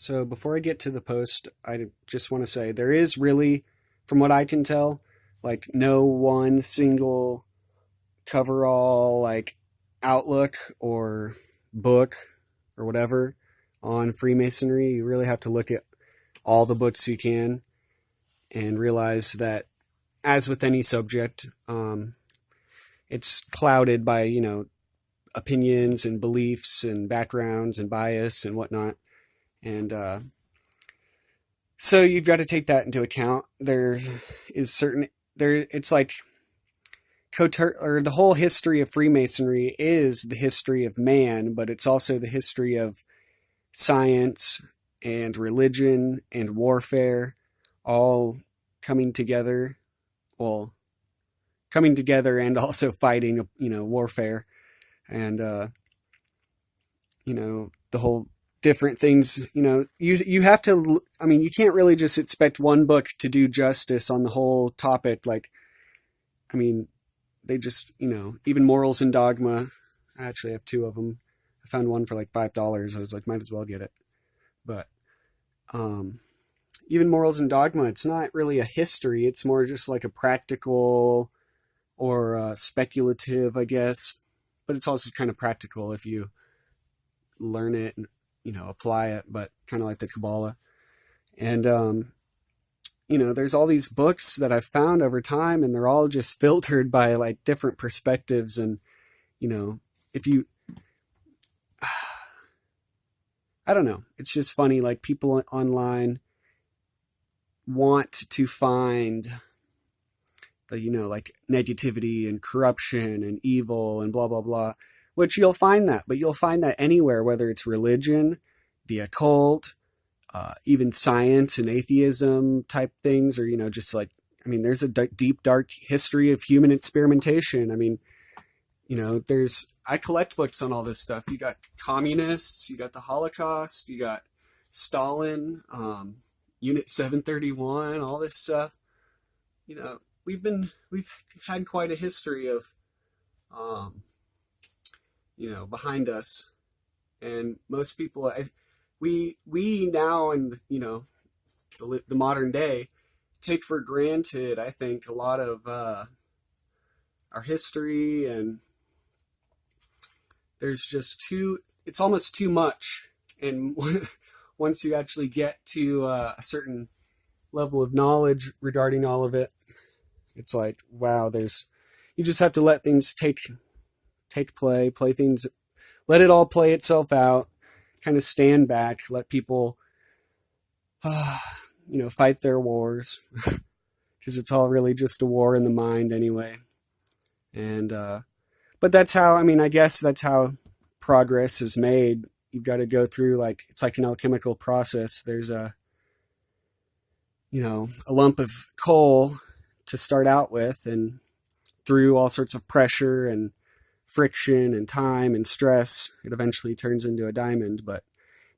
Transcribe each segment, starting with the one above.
So before I get to the post, I just want to say there is really, from what I can tell, like no one single coverall like outlook or book or whatever on Freemasonry. You really have to look at all the books you can and realize that, as with any subject, it's clouded by, opinions and beliefs and backgrounds and bias and whatnot. And so you've got to take that into account. There is certain there. It's like or the whole history of Freemasonry is the history of man, but it's also the history of science and religion and warfare, all coming together. Well, coming together and also fighting, warfare, and the whole different things. You have to. I mean, you can't really just expect one book to do justice on the whole topic. Like, I mean, they just, even Morals and Dogma. I actually have two of them. I found one for like $5. I was like, might as well get it. But even Morals and Dogma, it's not really a history. It's more just like a practical or speculative, I guess. But it's also kind of practical if you learn it and, apply it, but kind of like the Kabbalah. And, there's all these books that I've found over time, and they're all just filtered by like different perspectives. And, if you, I don't know, it's just funny. Like, people online want to find the, like negativity and corruption and evil and blah, blah, blah, which you'll find that, but you'll find that anywhere, whether it's religion, the occult, even science and atheism type things, or, just like, I mean, there's a deep, dark history of human experimentation. I mean, I collect books on all this stuff. You got communists, you got the Holocaust, you got Stalin, Unit 731, all this stuff. We've had quite a history of, behind us, and most people, we now in, the modern day take for granted, I think, a lot of our history, and there's just it's almost too much. And once you actually get to a certain level of knowledge regarding all of it, it's like, wow, you just have to let things play things, let it all play itself out, kind of stand back, let people, fight their wars, because it's all really just a war in the mind anyway. And, but that's how, I guess that's how progress is made. You've got to go through, like, it's like an alchemical process. There's a lump of coal to start out with, and through all sorts of pressure and friction and time and stress, it eventually turns into a diamond. But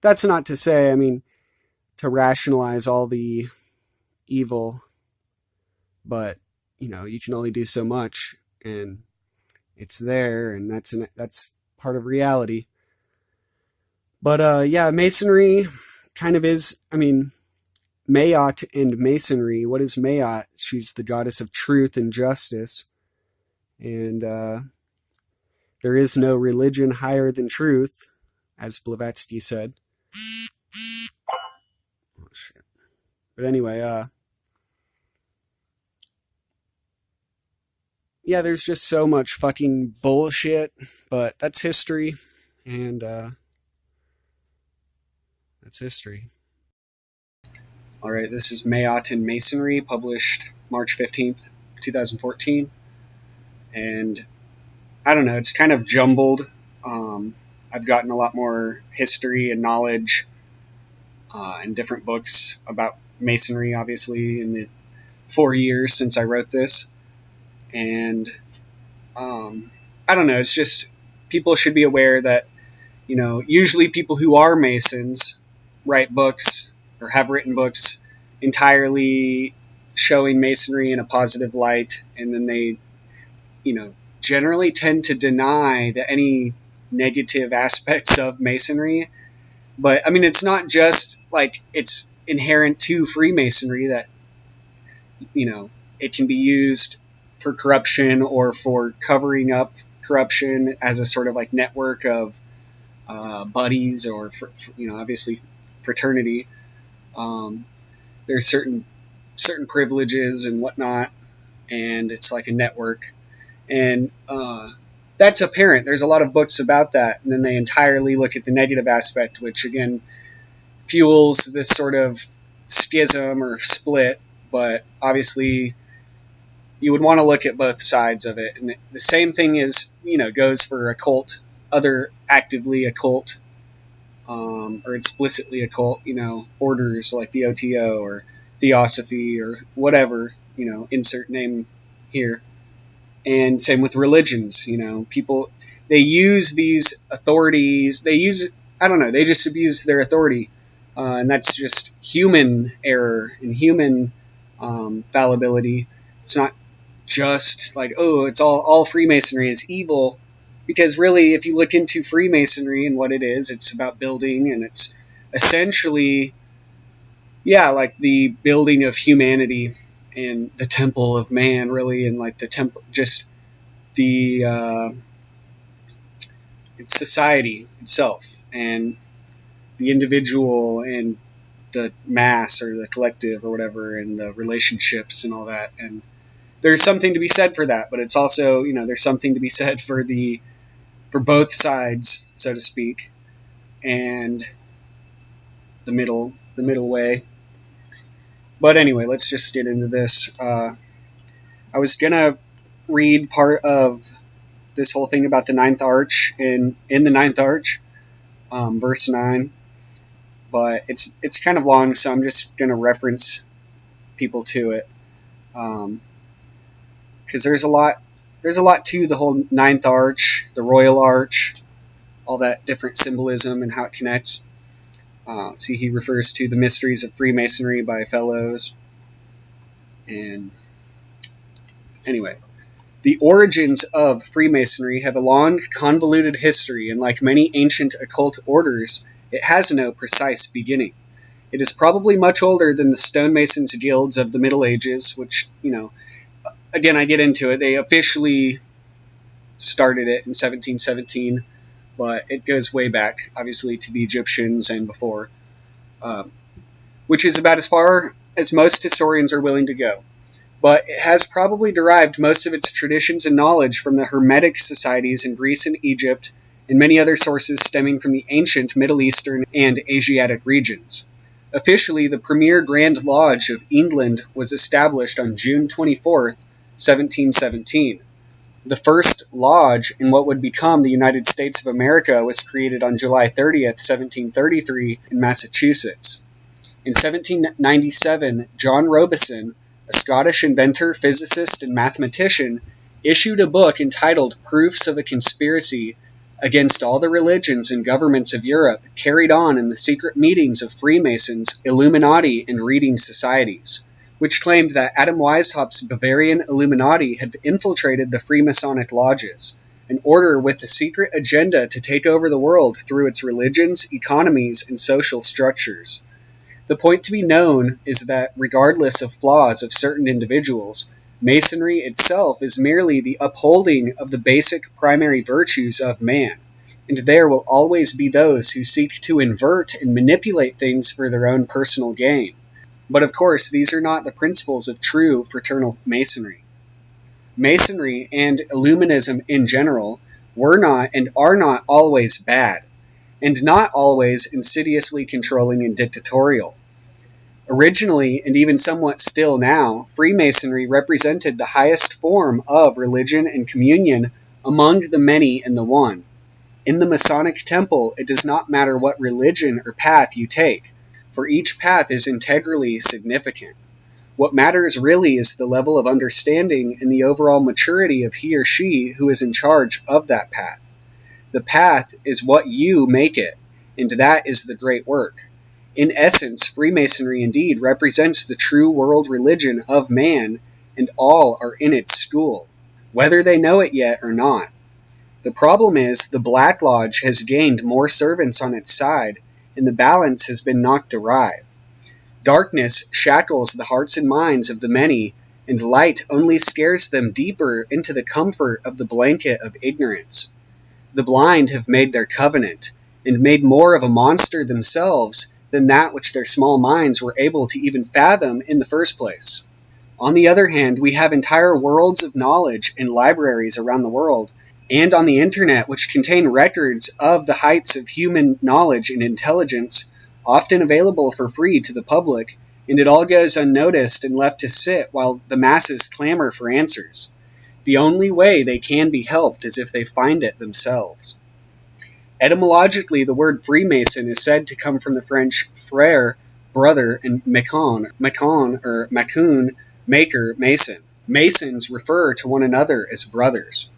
that's not to say, to rationalize all the evil, but you can only do so much, and it's there, and that's part of reality. But yeah, Masonry kind of is, Maat and Masonry. What is Maat? She's the goddess of truth and justice. And there is no religion higher than truth, as Blavatsky said. Oh, shit. But anyway, yeah, there's just so much fucking bullshit, but that's history, and that's history. All right, this is Maat and Masonry, published March 15th, 2014. And I don't know, it's kind of jumbled. I've gotten a lot more history and knowledge in different books about Masonry, obviously, in the 4 years since I wrote this. And I don't know, it's just people should be aware that, usually people who are Masons write books or have written books entirely showing Masonry in a positive light, and then they, generally tend to deny that any negative aspects of Masonry. But I mean, it's not just like it's inherent to Freemasonry that, you know, it can be used for corruption or for covering up corruption as a sort of like network of buddies or, obviously fraternity. Um, there's certain privileges and whatnot, and it's like a network. And that's apparent. There's a lot of books about that, and then they entirely look at the negative aspect, which again fuels this sort of schism or split. But obviously, you would want to look at both sides of it. And the same thing is, goes for occult, other actively occult, or explicitly occult, orders like the OTO or Theosophy or whatever, insert name here. And same with religions, people, they use these authorities, I don't know, they just abuse their authority. And that's just human error and human fallibility. It's not just like, oh, it's all Freemasonry is evil, because really, if you look into Freemasonry and what it is, it's about building, and it's essentially, yeah, like the building of humanity and the temple of man, really, and like the temple, just the it's society itself and the individual and the mass or the collective or whatever, and the relationships and all that. And there's something to be said for that, but it's also, there's something to be said for both sides, so to speak, and the middle way. But anyway, let's just get into this. I was gonna read part of this whole thing about the ninth arch in the ninth arch, verse 9, but it's kind of long, so I'm just gonna reference people to it, because there's a lot to the whole ninth arch, the royal arch, all that different symbolism and how it connects. See, he refers to the mysteries of Freemasonry by Fellows. And anyway, the origins of Freemasonry have a long, convoluted history, and like many ancient occult orders, it has no precise beginning. It is probably much older than the stonemasons' guilds of the Middle Ages, which, again, I get into it. They officially started it in 1717, but it goes way back, obviously, to the Egyptians and before, which is about as far as most historians are willing to go. But it has probably derived most of its traditions and knowledge from the Hermetic societies in Greece and Egypt, and many other sources stemming from the ancient Middle Eastern and Asiatic regions. Officially, the premier Grand Lodge of England was established on June 24th, 1717. The first lodge in what would become the United States of America was created on July 30th, 1733, in Massachusetts. In 1797, John Robison, a Scottish inventor, physicist, and mathematician, issued a book entitled Proofs of a Conspiracy Against All the Religions and Governments of Europe, carried on in the secret meetings of Freemasons, Illuminati, and reading societies, which claimed that Adam Weishaupt's Bavarian Illuminati had infiltrated the Freemasonic lodges, an order with a secret agenda to take over the world through its religions, economies, and social structures. The point to be known is that, regardless of flaws of certain individuals, Masonry itself is merely the upholding of the basic primary virtues of man, and there will always be those who seek to invert and manipulate things for their own personal gain. But of course, these are not the principles of true fraternal Masonry. Masonry and Illuminism in general were not and are not always bad, and not always insidiously controlling and dictatorial. Originally, and even somewhat still now, Freemasonry represented the highest form of religion and communion among the many and the one. In the Masonic temple, it does not matter what religion or path you take, for each path is integrally significant. What matters really is the level of understanding and the overall maturity of he or she who is in charge of that path. The path is what you make it, and that is the great work. In essence, Freemasonry indeed represents the true world religion of man, and all are in its school, whether they know it yet or not. The problem is, the Black Lodge has gained more servants on its side, and the balance has been knocked awry. Darkness shackles the hearts and minds of the many, and light only scares them deeper into the comfort of the blanket of ignorance. The blind have made their covenant, and made more of a monster themselves than that which their small minds were able to even fathom in the first place. On the other hand, we have entire worlds of knowledge in libraries around the world, and on the internet, which contain records of the heights of human knowledge and intelligence, often available for free to the public, and it all goes unnoticed and left to sit while the masses clamor for answers. The only way they can be helped is if they find it themselves. Etymologically, the word Freemason is said to come from the French frère, brother, and macon, or macoun, maker, mason. Masons refer to one another as brothers.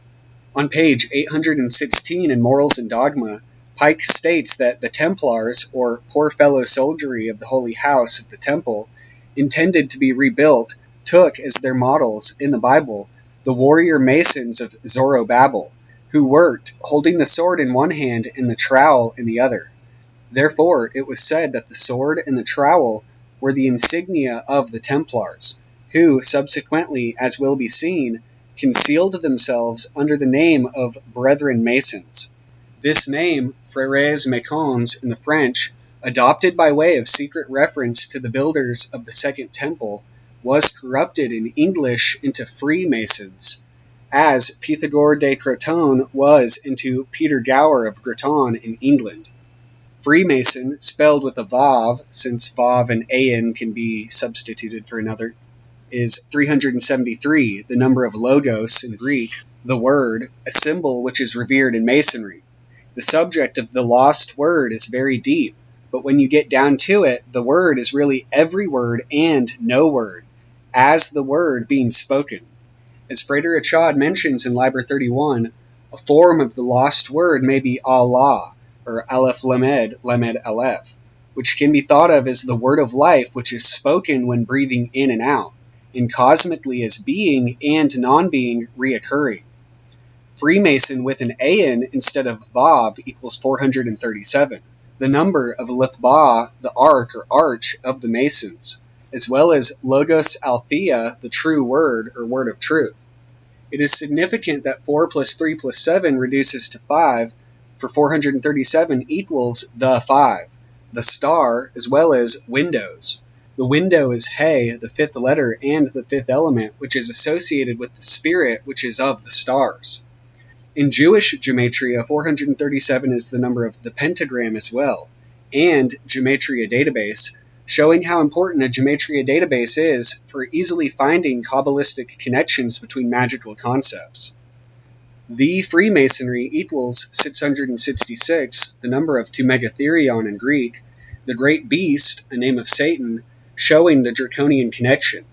On page 816 in Morals and Dogma, Pike states that the Templars, or poor fellow soldiery of the Holy House of the Temple, intended to be rebuilt, took as their models, in the Bible, the warrior masons of Zorobabel, who worked holding the sword in one hand and the trowel in the other. Therefore, it was said that the sword and the trowel were the insignia of the Templars, who, subsequently, as will be seen, concealed themselves under the name of Brethren Masons. This name, Frères Macons in the French, adopted by way of secret reference to the builders of the Second Temple, was corrupted in English into Freemasons, as Pythagore de Crotone was into Peter Gower of Groton in England. Freemason, spelled with a vav, since vav and an can be substituted for another, is 373, the number of logos in Greek, the word, a symbol which is revered in Masonry. The subject of the lost word is very deep, but when you get down to it, the word is really every word and no word, as the word being spoken. As Frater Achad mentions in Liber 31, a form of the lost word may be Allah, or Aleph Lamed, Lamed Aleph, which can be thought of as the word of life which is spoken when breathing in and out, and cosmically as being and non-being reoccurring. Freemason with an an instead of vav equals 437, the number of Lithba, the ark or arch of the Masons, as well as Logos Althea, the true word or word of truth. It is significant that 4 plus 3 plus 7 reduces to 5, for 437 equals the 5, the star, as well as windows. The window is He, the fifth letter and the fifth element, which is associated with the spirit, which is of the stars. In Jewish gematria, 437 is the number of the pentagram as well, and gematria database, showing how important a gematria database is for easily finding Kabbalistic connections between magical concepts. The Freemasonry equals 666, the number of to Megatherion in Greek, the great beast, a name of Satan, showing the draconian connection.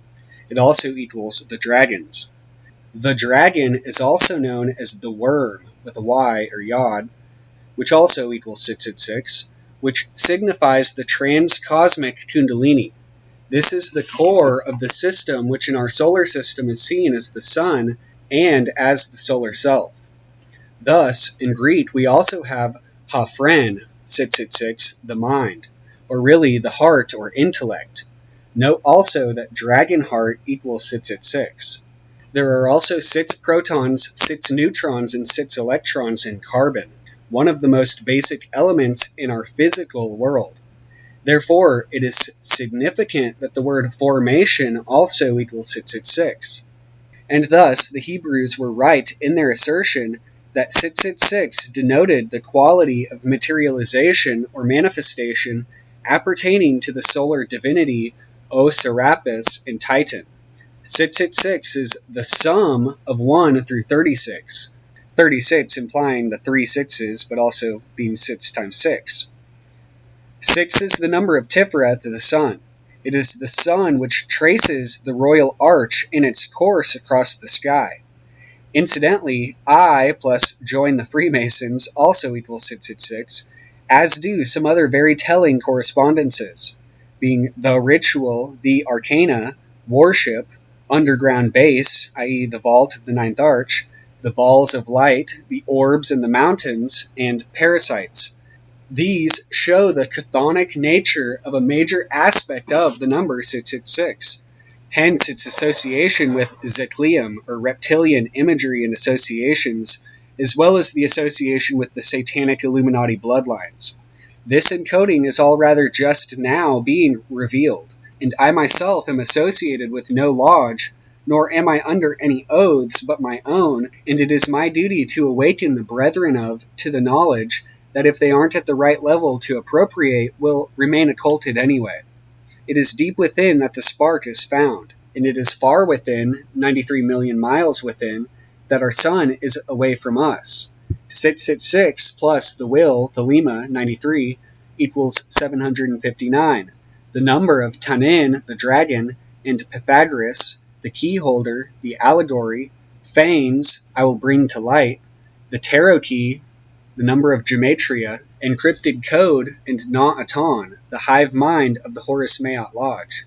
It also equals the dragons. The dragon is also known as the worm, with a Y or yod, which also equals 666, which signifies the transcosmic kundalini. This is the core of the system which in our solar system is seen as the sun and as the solar self. Thus, in Greek, we also have haphren, 666, the mind, or really the heart or intellect. Note also that dragon heart equals 666. There are also 6 protons, 6 neutrons, and 6 electrons in carbon, one of the most basic elements in our physical world. Therefore, it is significant that the word formation also equals 666. And thus, the Hebrews were right in their assertion that 666 denoted the quality of materialization or manifestation appertaining to the solar divinity O Serapis and Titan. 666 is the sum of 1 through 36. 36 implying the 3 sixes, but also being 6 times 6. 6 is the number of Tiferet, the sun. It is the sun which traces the royal arch in its course across the sky. Incidentally, I plus join the Freemasons also equals 666, as do some other very telling correspondences, being the ritual, the arcana, worship, underground base, i.e. the vault of the ninth arch, the balls of light, the orbs and the mountains, and parasites. These show the chthonic nature of a major aspect of the number 666, hence its association with Zeklium, or reptilian imagery and associations, as well as the association with the satanic Illuminati bloodlines. This encoding is all rather just now being revealed, and I myself am associated with no lodge, nor am I under any oaths but my own, and it is my duty to awaken the brethren to the knowledge that if they aren't at the right level to appropriate, will remain occulted anyway. It is deep within that the spark is found, and it is far within, 93 million miles within, that our sun is away from us. 666 plus the will, Thelema, 93, equals 759. The number of Tanin, the dragon, and Pythagoras, the key holder, the allegory, Phanes, I will bring to light, the tarot key, the number of gematria, encrypted code, and Na-Aton, the hive mind of the Horus Maat Lodge.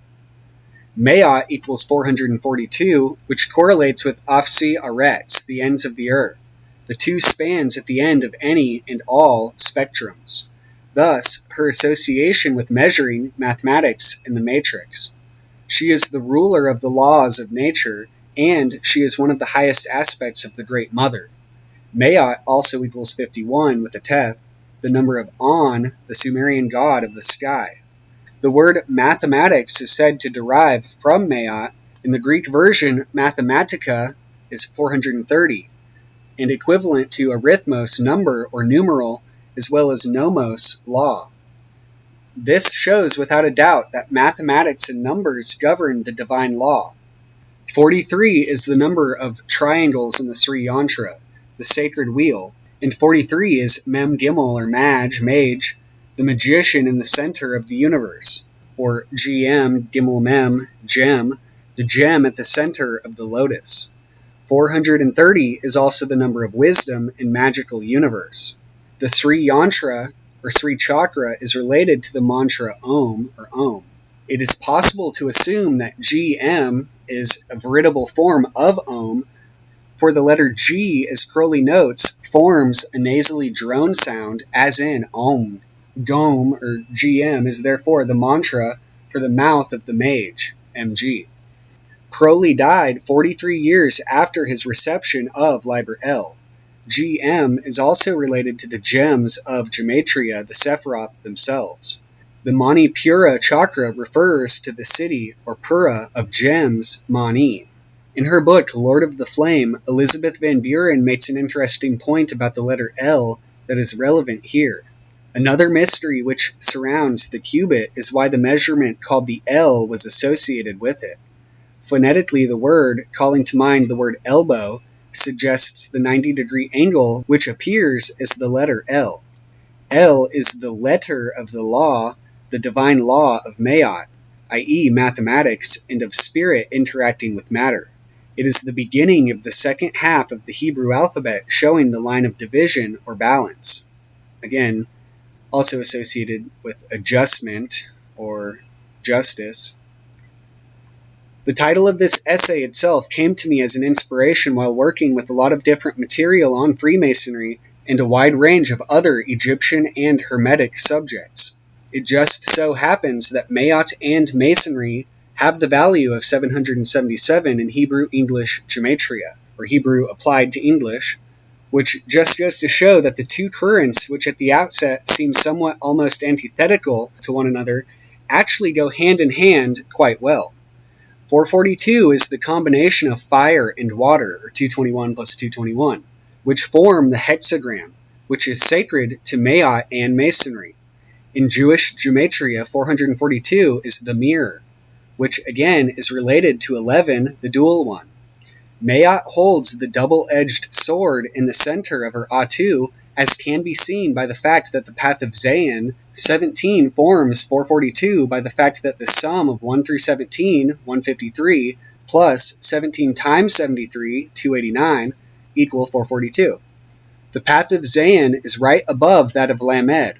Maat equals 442, which correlates with Afsi Aretz, the ends of the earth, the two spans at the end of any and all spectrums. Thus, her association with measuring, mathematics, and the matrix. She is the ruler of the laws of nature, and she is one of the highest aspects of the Great Mother. Maat also equals 51 with a teth, the number of On, the Sumerian god of the sky. The word mathematics is said to derive from Maat. In the Greek version, mathematica is 430, and equivalent to arithmos, number or numeral, as well as nomos, law. This shows without a doubt that mathematics and numbers govern the divine law. 43 is the number of triangles in the Sri Yantra, the sacred wheel, and 43 is Mem Gimel or Mage, the magician in the center of the universe, or GM, Gimel Mem, gem, the gem at the center of the lotus. 430 is also the number of wisdom in magical universe. The Sri Yantra, or Sri Chakra, is related to the mantra Om, or Om. It is possible to assume that GM is a veritable form of Om, for the letter G, as Crowley notes, forms a nasally drone sound, as in Om. Gom, or GM, is therefore the mantra for the mouth of the mage, MG. Crowley died 43 years after his reception of Liber El. GM is also related to the gems of Gematria, the Sephiroth themselves. The Mani Pura chakra refers to the city, or Pura, of gems, Mani. In her book, Lord of the Flame, Elizabeth Van Buren makes an interesting point about the letter L that is relevant here. Another mystery which surrounds the cubit is why the measurement called the L was associated with it. Phonetically, the word, calling to mind the word elbow, suggests the 90-degree angle which appears as the letter L. L is the letter of the law, the divine law of Maat, i.e. mathematics, and of spirit interacting with matter. It is the beginning of the second half of the Hebrew alphabet, showing the line of division or balance. Again, also associated with adjustment or justice. The title of this essay itself came to me as an inspiration while working with a lot of different material on Freemasonry and a wide range of other Egyptian and Hermetic subjects. It just so happens that Maat and Masonry have the value of 777 in Hebrew-English Gematria, or Hebrew applied to English, which just goes to show that the two currents, which at the outset seem somewhat almost antithetical to one another, actually go hand in hand quite well. 442 is the combination of fire and water, or 221 plus 221, which form the hexagram, which is sacred to Maat and Masonry. In Jewish Gematria, 442 is the mirror, which again is related to 11, the dual one. Maat holds the double-edged sword in the center of her Atu, as can be seen by the fact that the path of Zayin, 17, forms 442 by the fact that the sum of 1 through 17, 153, plus 17 times 73, 289, equal 442. The path of Zayin is right above that of Lamed.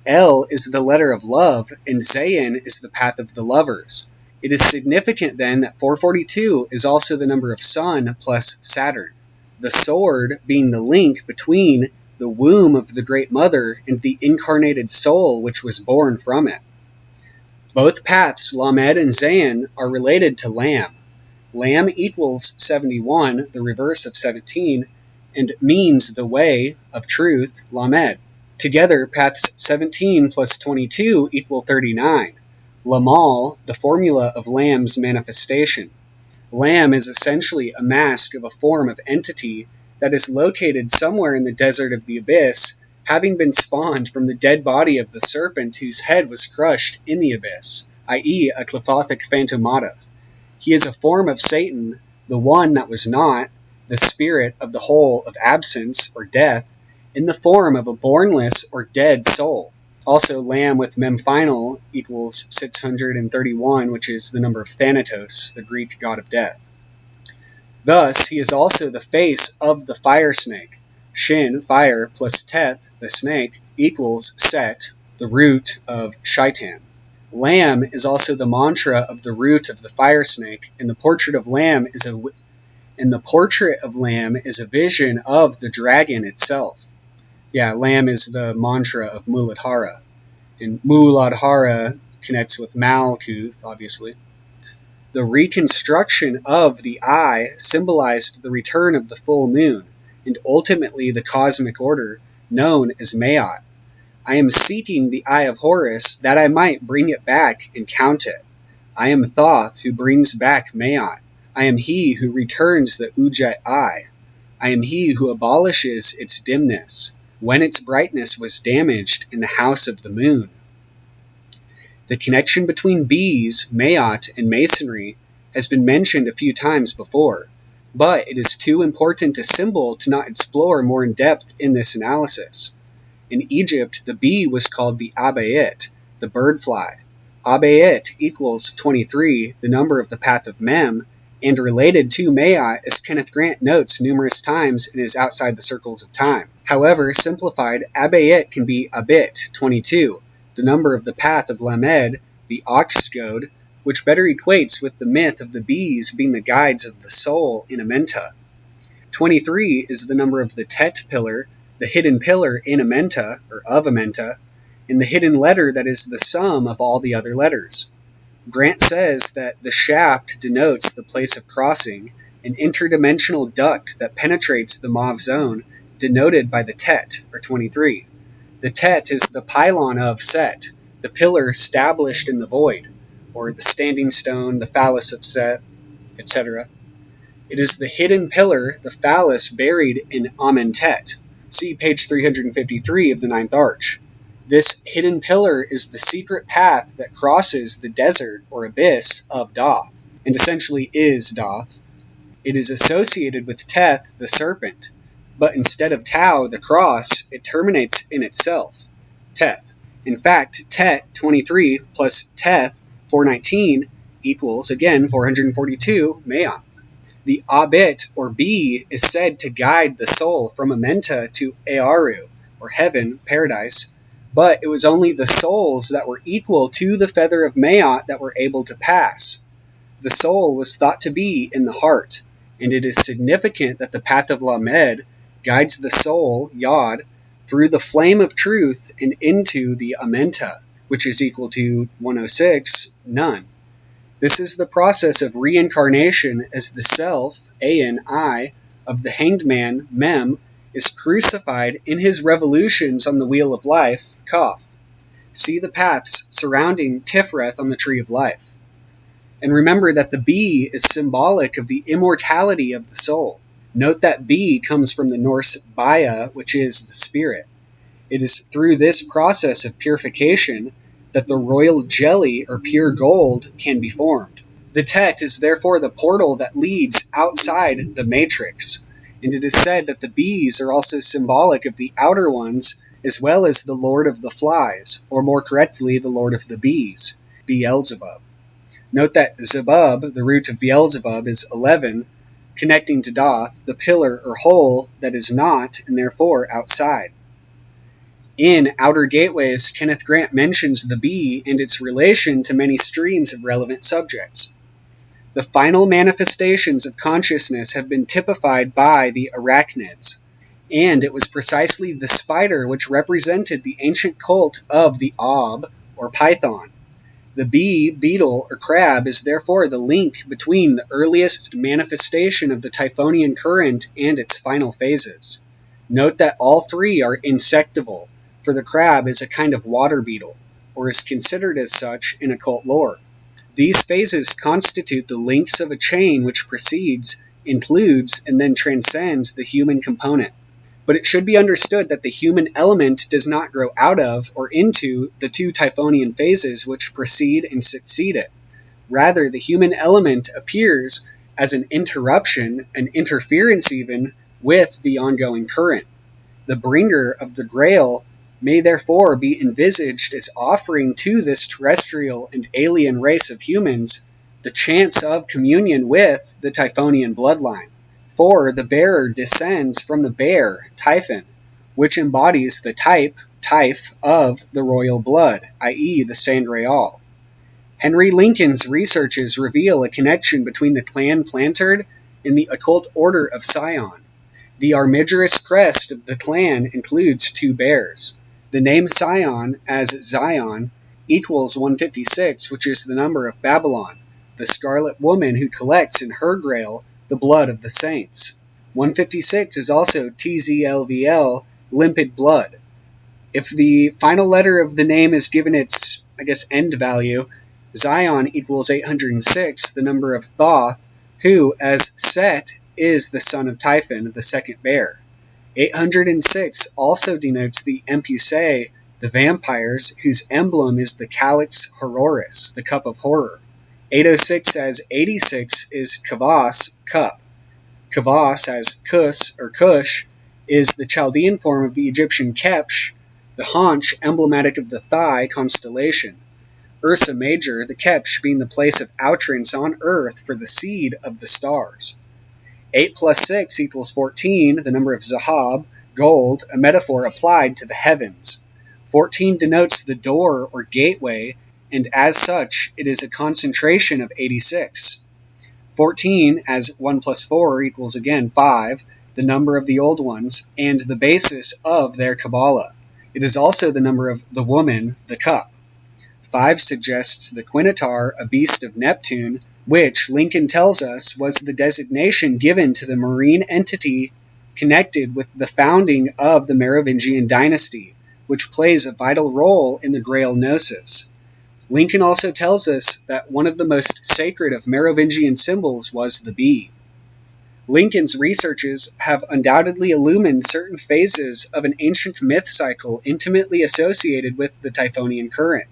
El is the letter of love, and Zayin is the path of the lovers. It is significant then that 442 is also the number of Sun plus Saturn, the sword being the link between the womb of the Great Mother, and the incarnated soul which was born from it. Both paths, Lamed and Zayin, are related to Lam. Lam equals 71, the reverse of 17, and means the way of truth, Lamed. Together, paths 17 plus 22 equal 39. Lamal, the formula of Lam's manifestation. Lam is essentially a mask of a form of entity that is located somewhere in the desert of the abyss, having been spawned from the dead body of the serpent whose head was crushed in the abyss, i.e. a Clephothic phantomata. He is a form of Satan, the one that was not, the spirit of the whole of absence or death, in the form of a bornless or dead soul. Also, Lam with mem final equals 631, which is the number of Thanatos, the Greek god of death. Thus, he is also the face of the fire snake. Shin, fire, plus Teth, the snake, equals Set, the root of Shaitan. Lam is also the mantra of the root of the fire snake, and the portrait of Lam is a vision of the dragon itself. Yeah, Lam is the mantra of Muladhara, and Muladhara connects with Malkuth, obviously. The reconstruction of the eye symbolized the return of the full moon, and ultimately the cosmic order, known as Maat. I am seeking the eye of Horus, that I might bring it back and count it. I am Thoth, who brings back Maat. I am he who returns the Ujjet eye. I am he who abolishes its dimness, when its brightness was damaged in the house of the moon. The connection between bees, Maat, and Masonry has been mentioned a few times before, but it is too important a symbol to not explore more in depth in this analysis. In Egypt, the bee was called the Abayit, the bird fly. Abayit equals 23, the number of the path of Mem, and related to Maat, as Kenneth Grant notes numerous times in his Outside the Circles of Time. However, simplified, Abayit can be Abit, 22, the number of the path of Lamed, the ox goad, which better equates with the myth of the bees being the guides of the soul in Amenta. 23 is the number of the Tet pillar, the hidden pillar in Amenta, or of Amenta, and the hidden letter that is the sum of all the other letters. Grant says that the shaft denotes the place of crossing, an interdimensional duct that penetrates the mauve zone, denoted by the Tet, or 23. The Tet is the pylon of Set, the pillar established in the void, or the standing stone, the phallus of Set, etc. It is the hidden pillar, the phallus buried in Amentet. See page 353 of the Ninth Arch. This hidden pillar is the secret path that crosses the desert or abyss of Doth, and essentially is Doth. It is associated with Teth, the serpent, but instead of Tau, the cross, it terminates in itself, Teth. In fact, Tet, 23, plus Teth, 419, equals, again, 442, Maat. The Abit, or bee, is said to guide the soul from Amenta to Earu, or heaven, paradise, but it was only the souls that were equal to the feather of Maat that were able to pass. The soul was thought to be in the heart, and it is significant that the path of Lamed guides the soul, Yod, through the flame of truth and into the Amenta, which is equal to 106, none. This is the process of reincarnation as the self, Ayin, I, of the hanged man, Mem, is crucified in his revolutions on the wheel of life, Kaf. See the paths surrounding Tifreth on the tree of life. And remember that the bee is symbolic of the immortality of the soul. Note that bee comes from the Norse baya, which is the spirit. It is through this process of purification that the royal jelly or pure gold can be formed. The Tet is therefore the portal that leads outside the matrix, and it is said that the bees are also symbolic of the outer ones, as well as the Lord of the Flies, or more correctly, the Lord of the Bees, Beelzebub. Note that Zebub, the root of Beelzebub, is 11, connecting to Doth, the pillar or hole that is not, and therefore outside. In Outer Gateways, Kenneth Grant mentions the bee and its relation to many streams of relevant subjects. The final manifestations of consciousness have been typified by the arachnids. And it was precisely the spider which represented the ancient cult of the Ob, or python. The bee, beetle, or crab is therefore the link between the earliest manifestation of the Typhonian current and its final phases. Note that all three are insectival, for the crab is a kind of water beetle, or is considered as such in occult lore. These phases constitute the links of a chain which precedes, includes, and then transcends the human component. But it should be understood that the human element does not grow out of or into the two Typhonian phases which precede and succeed it. Rather, the human element appears as an interruption, an interference even, with the ongoing current. The bringer of the Grail may therefore be envisaged as offering to this terrestrial and alien race of humans the chance of communion with the Typhonian bloodline. For the bearer descends from the bear, Typhon, which embodies the typh of the royal blood, i.e. the Sangreal. Henry Lincoln's researches reveal a connection between the clan Plantard and the occult order of Scion. The armigerous crest of the clan includes two bears. The name Scion, as Zion, equals 156, which is the number of Babylon, the scarlet woman who collects in her grail the blood of the saints. 156 is also TZLVL, limpid blood. If the final letter of the name is given its, end value, Zion equals 806, the number of Thoth, who, as Set, is the son of Typhon, the second bear. 806 also denotes the Empusae, the vampires, whose emblem is the Calyx Horroris, the cup of horror. 806 as 86 is Kavas, cup. Kavas as Kus, or Kush, is the Chaldean form of the Egyptian Kepsh, the haunch emblematic of the thigh constellation. Ursa Major, the Kepsh, being the place of outrance on earth for the seed of the stars. 8 plus 6 equals 14, the number of Zahab, gold, a metaphor applied to the heavens. 14 denotes the door or gateway, and as such, it is a concentration of 86. 14, as 1 plus 4 equals again 5, the number of the old ones, and the basis of their Kabbalah. It is also the number of the woman, the cup. 5 suggests the Quinatar, a beast of Neptune, which, Lincoln tells us, was the designation given to the marine entity connected with the founding of the Merovingian dynasty, which plays a vital role in the Grail Gnosis. Lincoln also tells us that one of the most sacred of Merovingian symbols was the bee. Lincoln's researches have undoubtedly illumined certain phases of an ancient myth cycle intimately associated with the Typhonian current.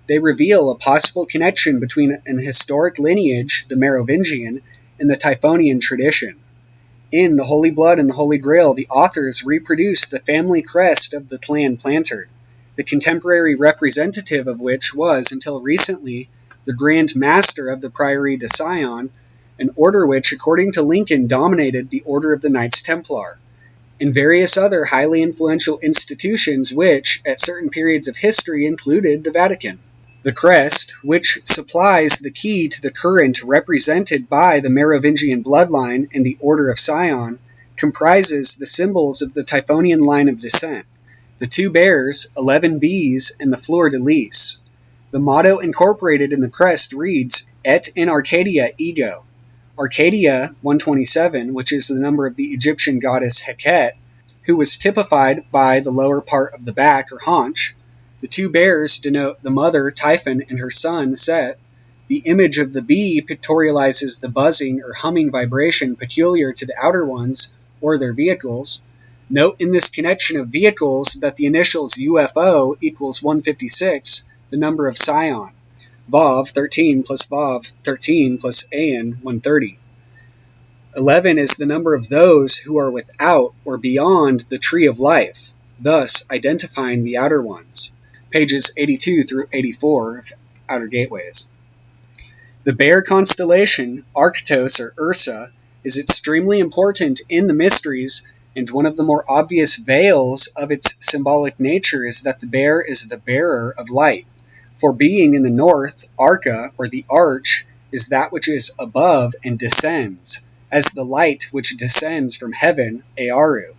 They reveal a possible connection between an historic lineage, the Merovingian, and the Typhonian tradition. In The Holy Blood and the Holy Grail, the authors reproduce the family crest of the clan Plantard, the contemporary representative of which was, until recently, the Grand Master of the Priory de Sion, an order which, according to Lincoln, dominated the Order of the Knights Templar, and various other highly influential institutions which, at certain periods of history, included the Vatican. The crest, which supplies the key to the current represented by the Merovingian bloodline and the Order of Sion, comprises the symbols of the Typhonian line of descent, the two bears, 11 bees, and the fleur-de-lis. The motto incorporated in the crest reads, Et in Arcadia ego. Arcadia 127, which is the number of the Egyptian goddess Heket, who was typified by the lower part of the back or haunch. The two bears denote the mother, Typhon, and her son, Set. The image of the bee pictorializes the buzzing or humming vibration peculiar to the outer ones, or their vehicles. Note in this connection of vehicles that the initials UFO equals 156, the number of Sion. Vav 13 plus Vav 13 plus An 130. 11 is the number of those who are without or beyond the tree of life, thus identifying the outer ones. Pages 82 through 84 of Outer Gateways. The bear constellation, Arctos or Ursa, is extremely important in the mysteries, and one of the more obvious veils of its symbolic nature is that the bear is the bearer of light. For being in the north, Arca, or the arch, is that which is above and descends, as the light which descends from heaven, Earu.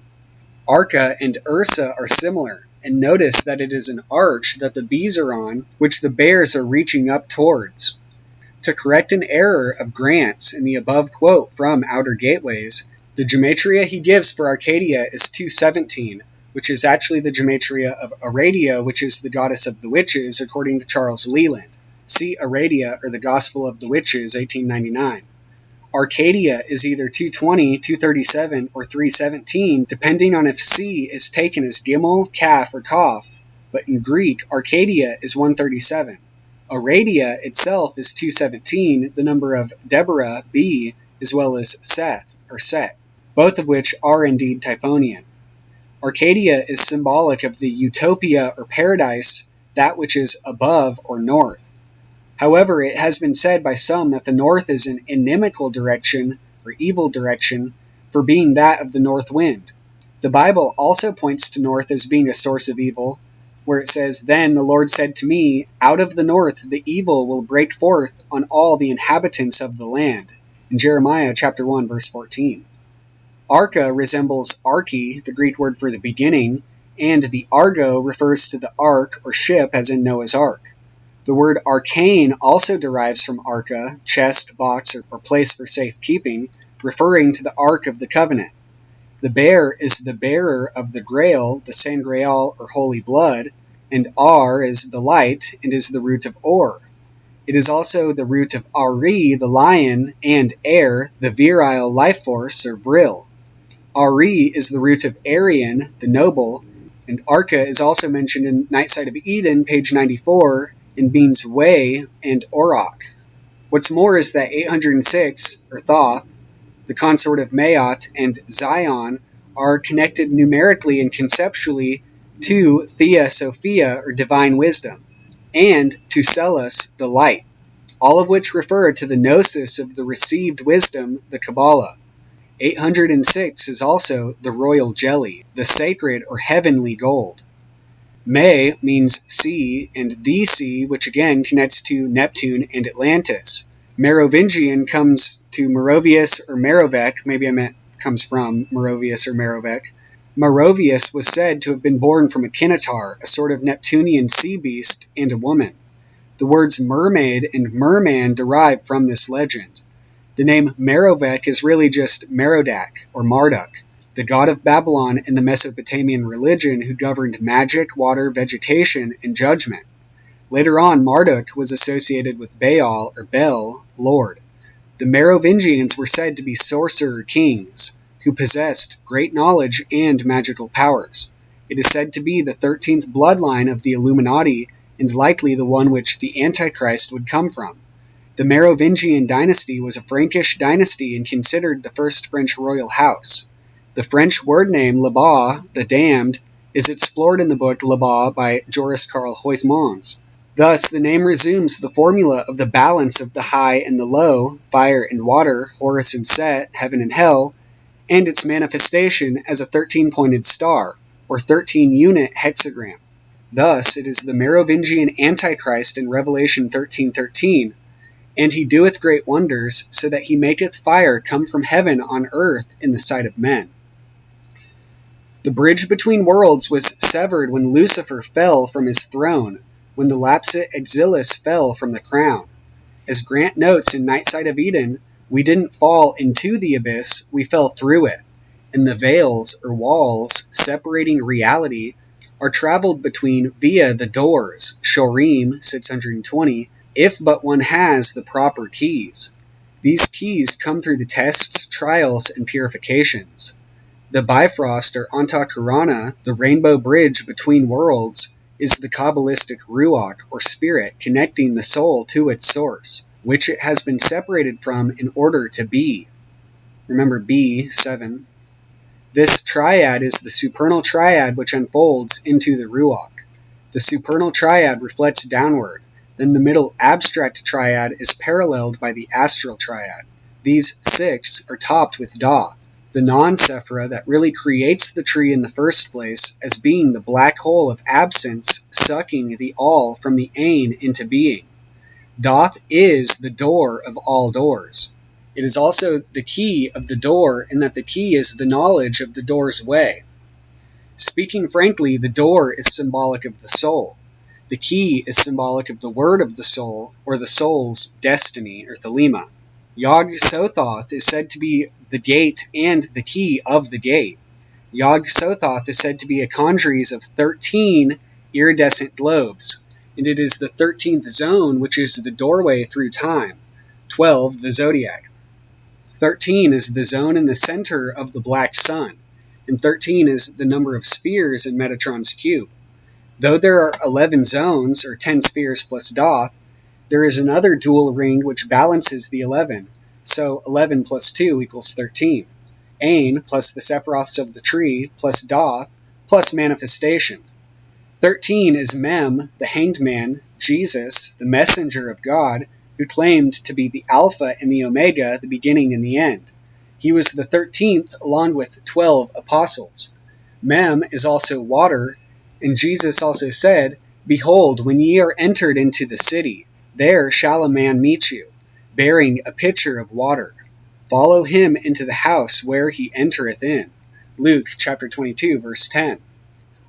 Arca and Ursa are similar, and notice that it is an arch that the bees are on, which the bears are reaching up towards. To correct an error of Grant's in the above quote from Outer Gateways, the gematria he gives for Arcadia is 217, which is actually the gematria of Aradia, which is the goddess of the witches, according to Charles Leland. See Aradia or the Gospel of the Witches, 1899. Arcadia is either 220, 237, or 317, depending on if C is taken as Gimel, Kaf, or Kaf, but in Greek, Arcadia is 137. Aradia itself is 217, the number of Deborah, B, as well as Seth, or Set, both of which are indeed Typhonian. Arcadia is symbolic of the utopia or paradise, that which is above or north. However, it has been said by some that the north is an inimical direction, or evil direction, for being that of the north wind. The Bible also points to north as being a source of evil, where it says, "Then the Lord said to me, out of the north the evil will break forth on all the inhabitants of the land," in Jeremiah chapter 1, verse 14. Arca resembles arche, the Greek word for the beginning, and the argo refers to the ark or ship, as in Noah's Ark. The word arcane also derives from arca, chest, box, or place for safekeeping, referring to the Ark of the Covenant. The bear is the bearer of the grail, the sangreal or holy blood, and ar is the light and is the root of or. It is also the root of ari, the lion, and air, the virile life force or vril. Ari is the root of Aryan, the noble, and Arca is also mentioned in Night Side of Eden, page 94, and means way and auroch. What's more is that 806, or Thoth, the consort of Maat, and Zion are connected numerically and conceptually to Thea Sophia, or divine wisdom, and to Celis, the light, all of which refer to the gnosis of the received wisdom, the Kabbalah. 806 is also the royal jelly, the sacred or heavenly gold. Me means sea, and the sea, which again connects to Neptune and Atlantis. Merovingian comes to Merovius or Merovec, comes from Merovius or Merovec. Merovius was said to have been born from a Kinotaur, a sort of Neptunian sea beast, and a woman. The words mermaid and merman derive from this legend. The name Merovec is really just Merodach or Marduk, the god of Babylon in the Mesopotamian religion who governed magic, water, vegetation, and judgment. Later on, Marduk was associated with Baal or Bel, Lord. The Merovingians were said to be sorcerer kings who possessed great knowledge and magical powers. It is said to be the 13th bloodline of the Illuminati and likely the one which the Antichrist would come from. The Merovingian dynasty was a Frankish dynasty and considered the first French royal house. The French word name là-bas, the damned, is explored in the book là-bas by Joris Karl Huysmans. Thus, the name resumes the formula of the balance of the high and the low, fire and water, Horus and Set, heaven and hell, and its manifestation as a 13-pointed star, or 13-unit hexagram. Thus, it is the Merovingian Antichrist in Revelation 13:13, "And he doeth great wonders, so that he maketh fire come from heaven on earth in the sight of men." The bridge between worlds was severed when Lucifer fell from his throne, when the Lapsit Exilis fell from the crown. As Grant notes in Night Side of Eden, we didn't fall into the abyss, we fell through it, and the veils, or walls, separating reality, are traveled between via the doors, Shorim 620, if but one has the proper keys. These keys come through the tests, trials, and purifications. The Bifrost or Antakarana, the rainbow bridge between worlds, is the Kabbalistic Ruach or spirit connecting the soul to its source, which it has been separated from in order to be. Remember B, 7. This triad is the supernal triad which unfolds into the Ruach. The supernal triad reflects downward, then the middle abstract triad is paralleled by the astral triad. These 6 are topped with Doth, the non-sephira that really creates the tree in the first place, as being the black hole of absence sucking the all from the Ain into being. Doth is the door of all doors. It is also the key of the door in that the key is the knowledge of the door's way. Speaking frankly, the door is symbolic of the soul. The key is symbolic of the word of the soul, or the soul's destiny, or thelema. Yog-Sothoth is said to be the gate and the key of the gate. Yog-Sothoth is said to be a congeries of 13 iridescent globes, and it is the 13th zone which is the doorway through time. 12, the zodiac. 13 is the zone in the center of the black sun, and 13 is the number of spheres in Metatron's cube. Though there are 11 zones, or 10 spheres plus Doth, there is another dual ring which balances the 11, so 11 plus 2 equals 13. Ain plus the Sephiroths of the tree plus Doth plus manifestation. 13 is Mem, the hanged man, Jesus, the messenger of God, who claimed to be the Alpha and the Omega, the beginning and the end. He was the 13th along with 12 apostles. Mem is also water, and Jesus also said, "Behold, when ye are entered into the city, there shall a man meet you, bearing a pitcher of water. Follow him into the house where he entereth in." Luke chapter 22, verse 10.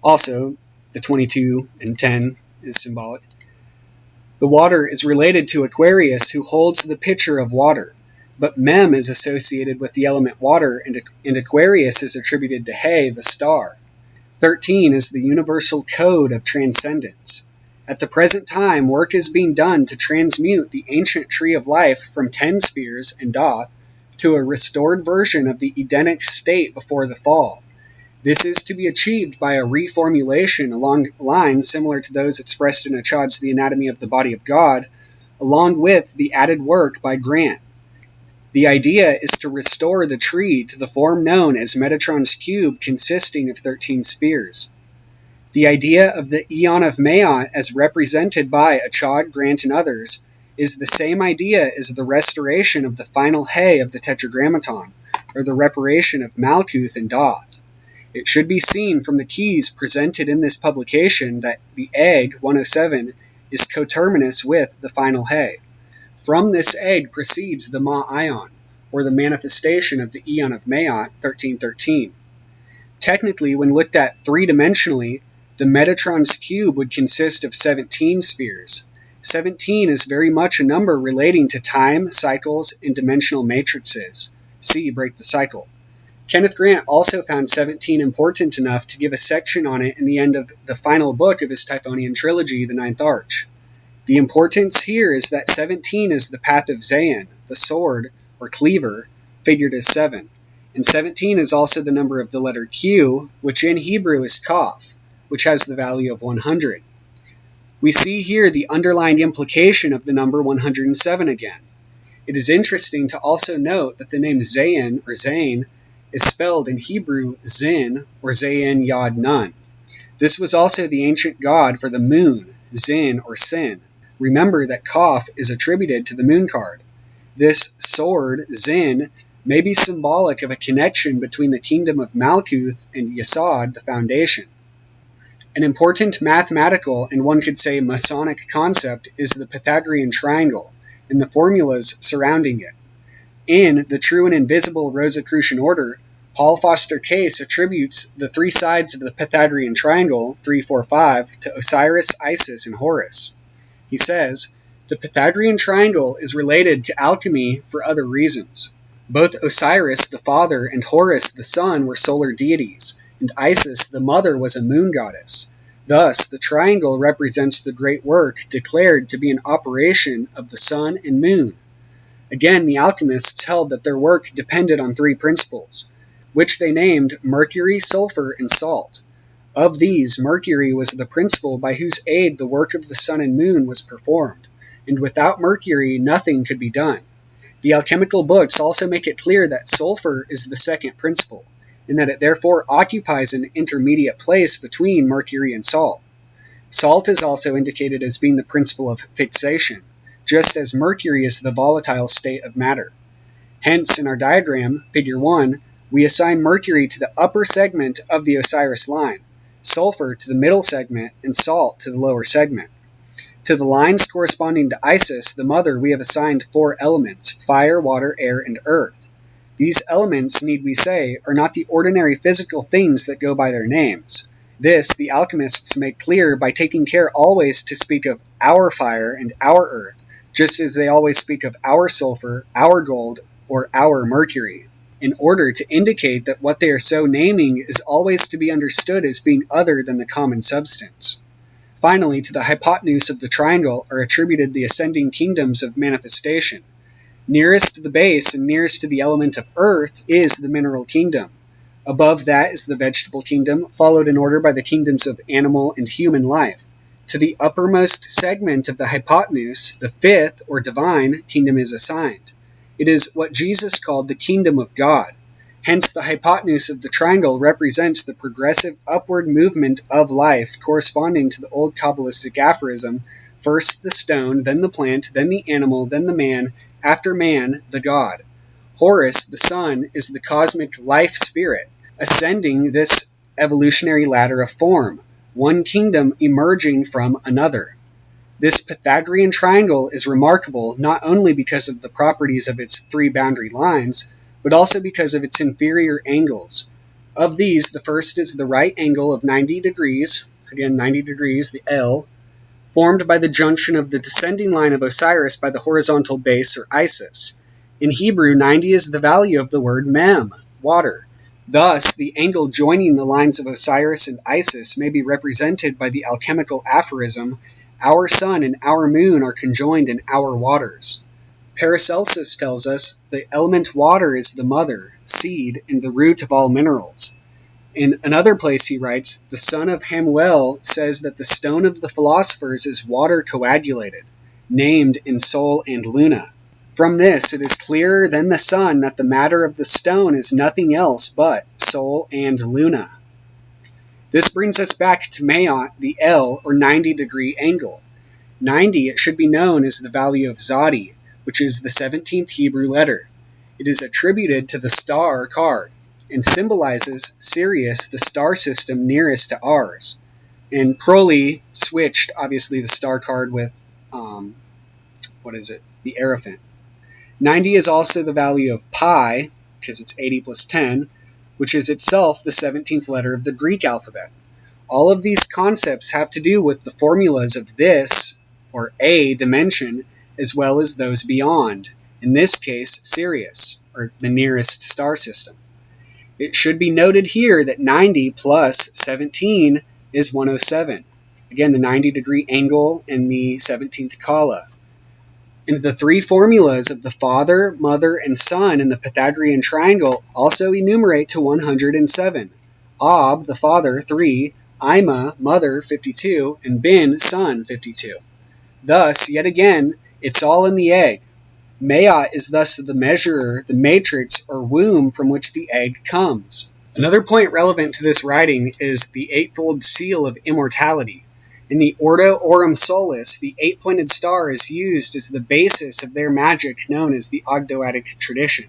Also, the 22 and 10 is symbolic. The water is related to Aquarius, who holds the pitcher of water, but Mem is associated with the element water, and Aquarius is attributed to He, the star. 13 is the universal code of transcendence. At the present time, work is being done to transmute the ancient tree of life from 10 spheres and Doth to a restored version of the Edenic state before the fall. This is to be achieved by a reformulation along lines similar to those expressed in Achad's The Anatomy of the Body of God, along with the added work by Grant. The idea is to restore the tree to the form known as Metatron's cube, consisting of 13 spheres. The idea of the Aeon of Maat, as represented by Achad, Grant, and others, is the same idea as the restoration of the final He of the Tetragrammaton, or the reparation of Malkuth and Doth. It should be seen from the keys presented in this publication that the egg, 107, is coterminous with the final He. From this egg proceeds the Ma-Ion, or the manifestation of the Aeon of Maat, 1313. Technically, when looked at three-dimensionally, the Metatron's cube would consist of 17 spheres. 17 is very much a number relating to time, cycles, and dimensional matrices. See Break the Cycle. Kenneth Grant also found 17 important enough to give a section on it in the end of the final book of his Typhonian trilogy, The Ninth Arch. The importance here is that 17 is the path of Zayin, the sword, or cleaver, figured as 7. And 17 is also the number of the letter Q, which in Hebrew is Kaf, which has the value of 100. We see here the underlined implication of the number 107 again. It is interesting to also note that the name Zayin, or Zain, is spelled in Hebrew Zin, or Zayin Yod Nun. This was also the ancient god for the moon, Zin or Sin. Remember that Kaf is attributed to the moon card. This sword, Zin, may be symbolic of a connection between the kingdom of Malkuth and Yesod, the foundation. An important mathematical, and one could say Masonic concept, is the Pythagorean triangle, and the formulas surrounding it. In The True and Invisible Rosicrucian Order, Paul Foster Case attributes the three sides of the Pythagorean triangle, 3, 4, 5, to Osiris, Isis, and Horus. He says, the Pythagorean triangle is related to alchemy for other reasons. Both Osiris, the father, and Horus, the son, were solar deities, and Isis, the mother, was a moon goddess. Thus, the triangle represents the great work declared to be an operation of the sun and moon. Again, the alchemists held that their work depended on three principles, which they named mercury, sulfur, and salt. Of these, mercury was the principle by whose aid the work of the sun and moon was performed, and without mercury nothing could be done. The alchemical books also make it clear that sulfur is the second principle, and that it therefore occupies an intermediate place between mercury and salt. Salt is also indicated as being the principle of fixation, just as mercury is the volatile state of matter. Hence, in our diagram, figure 1, we assign mercury to the upper segment of the Osiris line, sulfur to the middle segment, and salt to the lower segment. To the lines corresponding to Isis, the mother, we have assigned 4 elements: fire, water, air, and earth. These elements, need we say, are not the ordinary physical things that go by their names. This the alchemists make clear by taking care always to speak of our fire and our earth, just as they always speak of our sulfur, our gold, or our mercury, in order to indicate that what they are so naming is always to be understood as being other than the common substance. Finally, to the hypotenuse of the triangle are attributed the ascending kingdoms of manifestation. Nearest to the base and nearest to the element of earth is the mineral kingdom. Above that is the vegetable kingdom, followed in order by the kingdoms of animal and human life. To the uppermost segment of the hypotenuse, the fifth, or divine, kingdom is assigned. It is what Jesus called the kingdom of God. Hence, the hypotenuse of the triangle represents the progressive upward movement of life corresponding to the old Kabbalistic aphorism, first the stone, then the plant, then the animal, then the man, after man, the God. Horus, the sun, is the cosmic life spirit, ascending this evolutionary ladder of form, one kingdom emerging from another. This Pythagorean triangle is remarkable not only because of the properties of its three boundary lines, but also because of its inferior angles. Of these, the first is the right angle of 90 degrees, again 90 degrees, the L, formed by the junction of the descending line of Osiris by the horizontal base, or Isis. In Hebrew, 90 is the value of the word mem, water. Thus, the angle joining the lines of Osiris and Isis may be represented by the alchemical aphorism, our sun and our moon are conjoined in our waters. Paracelsus tells us the element water is the mother, seed, and the root of all minerals. In another place he writes, the son of Hamuel says that the stone of the philosophers is water coagulated, named in Sol and Luna. From this it is clearer than the sun that the matter of the stone is nothing else but Sol and Luna. This brings us back to Maat, the L, or 90-degree angle. 90, it should be known, is the value of Zadi, which is the 17th Hebrew letter. It is attributed to the star card, and symbolizes Sirius, the star system nearest to ours. And Crowley switched, obviously, the star card with, the Aerophant. 90 is also the value of pi, because it's 80 plus 10, which is itself the 17th letter of the Greek alphabet. All of these concepts have to do with the formulas of this, or a dimension, as well as those beyond, in this case, Sirius, or the nearest star system. It should be noted here that 90 plus 17 is 107. Again, the 90-degree angle and the 17th kala. And the three formulas of the Father, Mother, and Son in the Pythagorean triangle also enumerate to 107. Ab, the Father, 3, Ima, Mother, 52, and Bin, Son, 52. Thus, yet again, it's all in the egg. Maat is thus the measurer, the matrix or womb from which the egg comes. Another point relevant to this writing is the eightfold seal of immortality. In the Ordo Aurum Solis, the eight-pointed star is used as the basis of their magic known as the Ogdoadic tradition.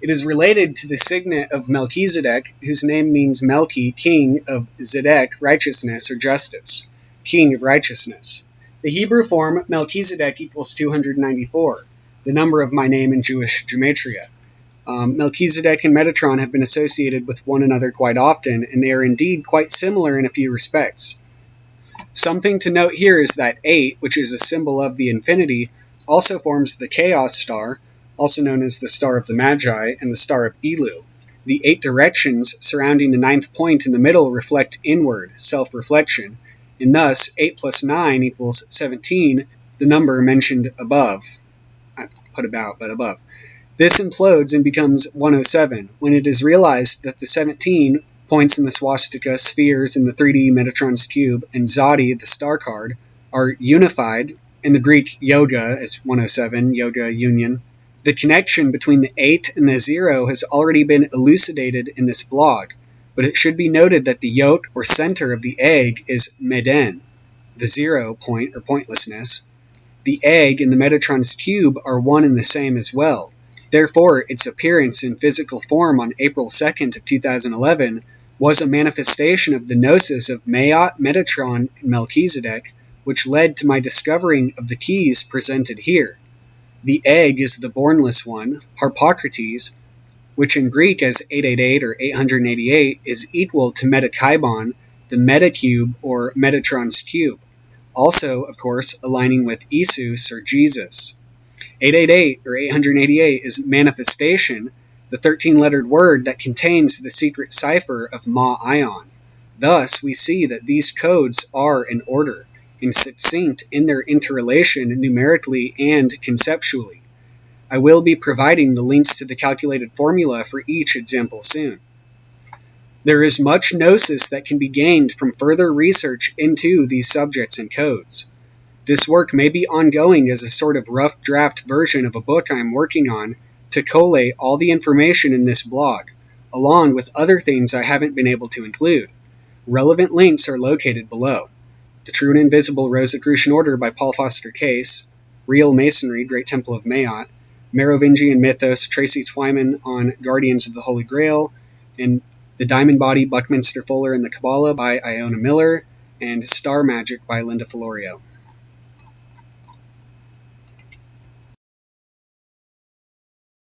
It is related to the signet of Melchizedek, whose name means Melchi, king of Zedek, righteousness or justice, king of righteousness. The Hebrew form Melchizedek equals 294. The number of my name in Jewish gematria. Melchizedek and Metatron have been associated with one another quite often, and they are indeed quite similar in a few respects. Something to note here is that 8, which is a symbol of the infinity, also forms the Chaos star, also known as the Star of the Magi and the Star of Elu. The 8 directions surrounding the 9th point in the middle reflect inward, self-reflection, and thus 8 plus 9 equals 17, the number mentioned above. I put about, but above. This implodes and becomes 107 when it is realized that the 17 points in the swastika, spheres in the 3D Metatron's cube, and Zadi, the star card, are unified. In the Greek yoga as 107, yoga union. The connection between the 8 and the 0 has already been elucidated in this blog, but it should be noted that the yolk or center of the egg is Meden, the 0 point or pointlessness. The egg and the Metatron's cube are one and the same as well. Therefore, its appearance in physical form on April 2nd of 2011 was a manifestation of the gnosis of Maat, Metatron, and Melchizedek, which led to my discovering of the keys presented here. The egg is the bornless one, Harpocrates, which in Greek as 888 or 888 is equal to Metakaibon, the metacube or Metatron's cube. Also, of course, aligning with Isus or Jesus. 888 or 888 is manifestation, the 13-lettered word that contains the secret cipher of Ma-Ion. Thus, we see that these codes are in order and succinct in their interrelation numerically and conceptually. I will be providing the links to the calculated formula for each example soon. There is much gnosis that can be gained from further research into these subjects and codes. This work may be ongoing as a sort of rough draft version of a book I am working on to collate all the information in this blog, along with other things I haven't been able to include. Relevant links are located below. The True and Invisible Rosicrucian Order by Paul Foster Case, Real Masonry, Great Temple of Maat, Merovingian Mythos, Tracy Twyman on Guardians of the Holy Grail, and The Diamond Body, Buckminster Fuller and the Kabbalah by Iona Miller, and Star Magic by Linda Florio.